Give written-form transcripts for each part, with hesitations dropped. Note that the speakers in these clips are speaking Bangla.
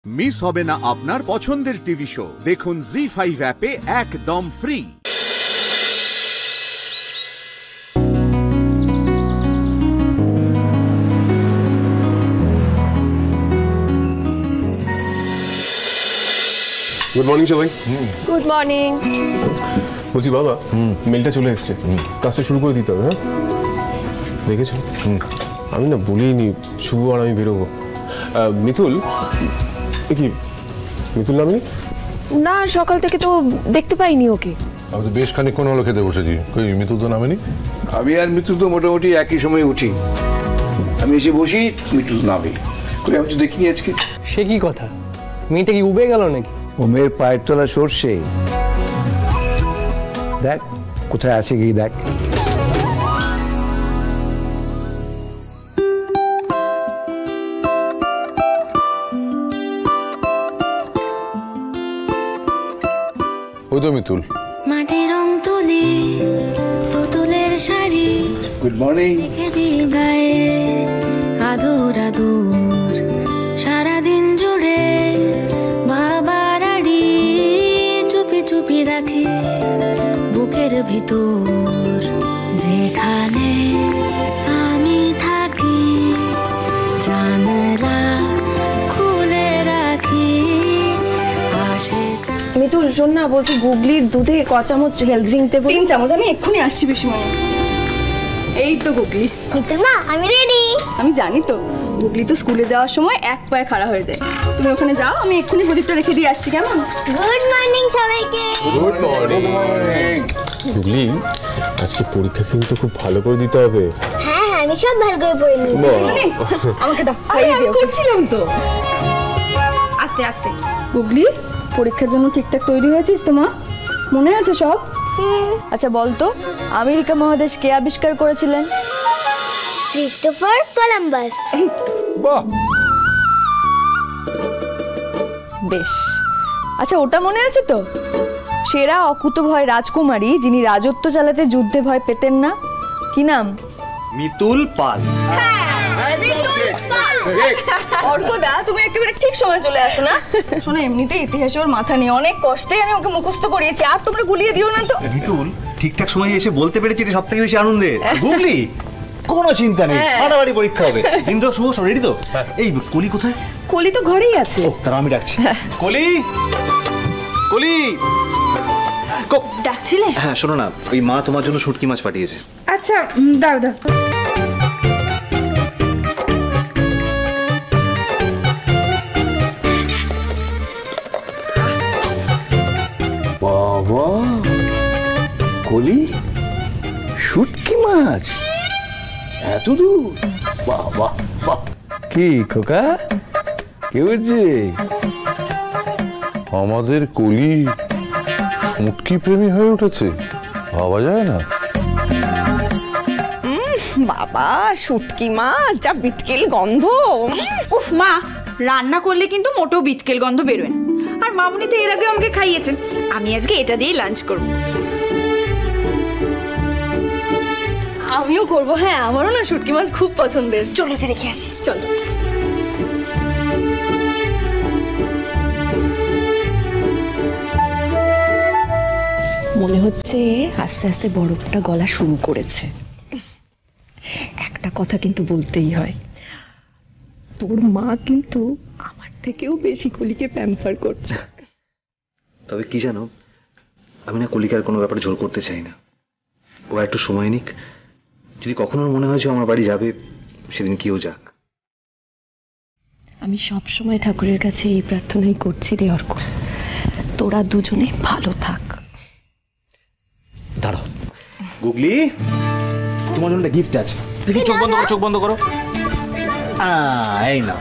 মিস হবে না আপনার পছন্দের টিভি শো। দেখুন জি5 অ্যাপে একদম ফ্রি। গুড মর্নিং সবাই। Good morning. বলছি বাবা, মেলটা চলে এসছে, কাজটা শুরু করে দিতে হবে। হ্যাঁ দেখেছো, আমি না বলিনি শুভ আর আমি বেরোবো। মিতুল, কি মিতুল নামিনি? না, সকাল থেকে তো দেখতে পাইনি ওকে। আমি তো বেশ খানিকক্ষণ হলো খেতে বসেছি, কই মিতুল তো নামেনি। আমি আর মিতুল তো মোটামুটি একই সময় উঠি। আমি এসে বসি, মিতুল নামে। কই আমি তো দেখিনি আজকে। সে কি কথা, মেয়েটা কি উবে গেল নাকি? ও মেয়ের পায়ের তলা সরষে, দেখ কোথায় আছে গিয়ে দেখ। ওই তো মিতুল। মাটির রং তুলি পুতুলের শাড়ি, গুড মর্নিং। গায়ে আদুর আদুর সারাদিন জুড়ে বাবার আড়ি চুপি চুপি রাখি বুকের ভিতর, যেখানে আমি থাকি জানলা খুলে রাখি পাশে। মিতুল শোন না, বলছি গুগলির দুধে ক চামচ হেলথ ড্রিঙ্ক দেবো? 3 চামচ। আমি এক্ষুনি আসছি পিসিমা। এই তো গুগলি। মা আমি রেডি। আমি জানি তো, গুগলি তো স্কুলে যাওয়ার সময় এক পায়ে খাড়া হয়ে যায়। তুমি ওখানে যাও, আমি এক্ষুনি প্রদীপটা রেখে দিয়ে আসছি, কেমন? গুড মর্নিং সবাইকে। Good morning. গুগলি, আজকে পরীক্ষা কিন্তু খুব ভালো করে দিতে হবে। হ্যাঁ হ্যাঁ, আমি সব ভালো করে পড়ে নিয়েছি। আমাকে দাও, খাইয়ে দিও। করছিলাম তো। আস্তে আস্তে। গুগলি, পরীক্ষার জন্য ঠিকঠাক তৈরি হয়েছিস তো মা? মনে আছে সব? আচ্ছা বলতো, আমেরিকা মহাদেশ কে আবিষ্কার করেছিলেন? Christopher Columbus. বাহ, বেশ। আচ্ছা ওটা মনে আছে তো? সেরা অকুতভয় রাজকুমারী যিনি রাজত্ব চালাতে যুদ্ধে ভয় পেতেন না, কি নাম? মিতুল পাল। অর্কদা, তুমি একেবারে ঠিক সময় চলে আসো না। শোনো, এমনিতে ইতিহাসে ওর মাথা নেই, অনেক কষ্টে আমি ওকে মুখস্থ করিয়েছি, আর তোমরা গুলিয়ে দিও না তো। মিতুল ঠিকঠাক সময় এসে বলতে পেরেছি, এটা সবথেকে বেশি আনন্দের। গুগলি, কোনো চিন্তা নেই, ফাটাফাটি পরীক্ষা হবে। ইন্দ্র শুভ সব রেডি তো? এই কলি কোথায়? কলি তো ঘরেই আছে। তারা আমি ডাকছি। কলি, কলি। ডাকছিলে? হ্যাঁ শোনো না, ওই মা তোমার জন্য শুটকি মাছ পাঠিয়েছে। আচ্ছা দাও দাও। বাবা, কলি, শুটকি মাছ এত দূর? বাহ বাহ বাহ। কি খোকা, কি হচ্ছে? আমাদের কলি শুটকি প্রেমী হয়ে উঠেছে, ভাবা যায় না। বাবা, শুটকি মাছ, যা বিটকেল গন্ধ। উফ মা, রান্না করলে কিন্তু মোটেও বিটকেল গন্ধ বেরোয় না। আর মামুনি তো এর আগে আমাকে খাইয়েছে, আমি আজকে এটা দিয়ে লাঞ্চ করব। আমিও করব। হ্যাঁ, আমারও না শুটকি মাছ খুব পছন্দের। চলো এটা রেখে আসি, চলো। মনে হচ্ছে আস্তে আস্তে বরফটা গলা শুরু করেছে। একটা কথা কিন্তু বলতেই হয়, তোর মা কিন্তু আমার থেকেও বেশি কলিকে প্যাম্পার করছে। তবে কি জানো, আমি না কলিকার কোনো ব্যাপারে জোর করতে চাই না। ও একটু সময় নিক, যদি কখনো মনে হয় যে আমার বাড়ি যাবে, সেদিন কিও যাক। আমি সব সময় ঠাকুরের কাছে এই প্রার্থনাই করছি রে অর্ক, তোরা দুজনে ভালো থাক। দাঁড়াও গুগলি, তোমার জন্য গিফট আছে। চোখ বন্ধ করো, চোখ বন্ধ করো। এই না।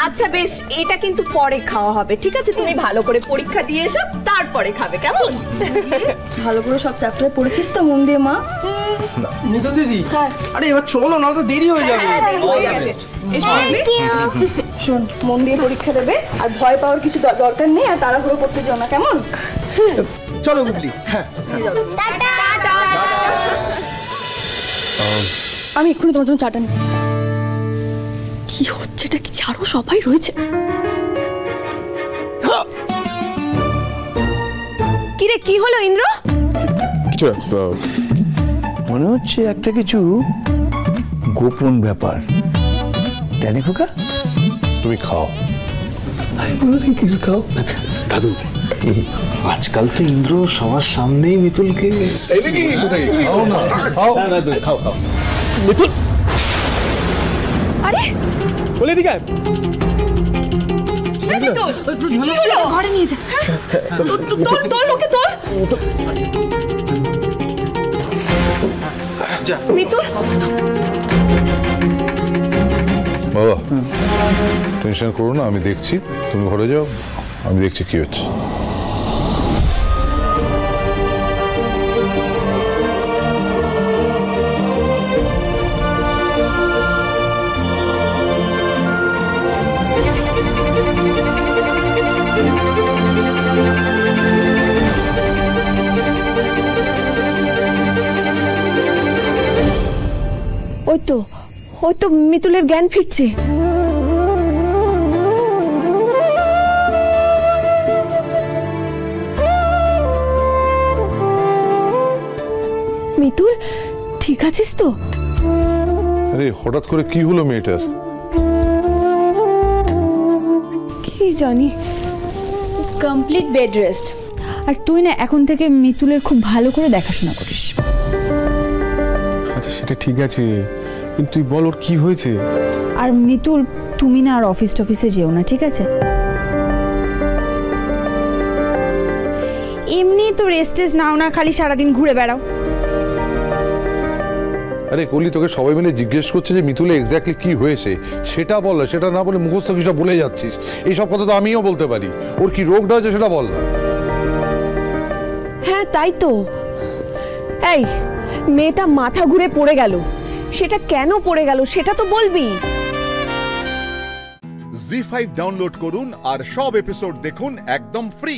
আচ্ছা বেশ, এটা কিন্তু পরে খাওয়া হবে, ঠিক আছে? তুমি ভালো করে পরীক্ষা দিয়ে এসো, তারপরে খাবে, কেমন? ভালো করে সব চ্যাপ্টার পড়েছিস তো মন দিয়ে মা? মিতুল দিদি, আরে এবার চলো না, তো দেরি হয়ে যাবে। শোন, মন দিয়ে পরীক্ষা দেবে, আর ভয় পাওয়ার কিছু দরকার নেই, আর তাড়াহুড়ো করতে যাও না, কেমন? চলো গুগলি। হ্যাঁ, আমি এক্ষুনি তোমার জন্য চাটা নিই। কি হচ্ছে, এটা কি ছাড়ো, সবাই রয়েছে। কিরে কি হলো ইন্দ্র? কিছু না, মনে হচ্ছে একটা কিছু গোপন ব্যাপার, তাই না খোকা? তুমি খাও। কিছু খাও। দাদু, আজকাল তো ইন্দ্র সবার সামনেই মিতুলকে খাও না, খাও। মিতুল আরে বলে দিকে ঘরে নিয়ে যা। তোল ওকে তোল। মিতুল বাবা টেনশন করো না, আমি দেখছি। তুমি ঘরে যাও, আমি দেখছি কি হচ্ছে। ওই তো মিতুলের জ্ঞান ফিরছে। মিতুল ঠিক আছিস তো? আরে হঠাৎ করে কি হলো মেয়েটার? কি জানি। Complete bed rest. আর তুই না এখন থেকে মিতুলের খুব ভালো করে দেখাশোনা করিস। আচ্ছা সেটা ঠিক আছে, কিন্তু তুই বল ওর কি হয়েছে। আর মিতুল তুমি না আর অফিস টফিসে যেও না, ঠিক আছে? এমনি তো রেস্টেজ নাও না, খালি সারাদিন ঘুরে বেড়াও। আরে কলি, তোকে সবাই মিলে জিজ্ঞেস করছে যে মিতুলে এক্স্যাক্টলি কি হয়েছে, সেটা বল। সেটা না বলে মুখস্থ কিছুটা বলে যাচ্ছিস। এইসব কথা তো আমিও বলতে পারি। ওর কি রোগটা হয়েছে সেটা বল। হ্যাঁ তাই তো। এই মেয়েটা মাথা ঘুরে পড়ে গেল, সেটা কেন পড়ে গেল সেটা তো বলবি। জি5 ডাউনলোড করুন আর সব এপিসোড দেখুন একদম ফ্রি।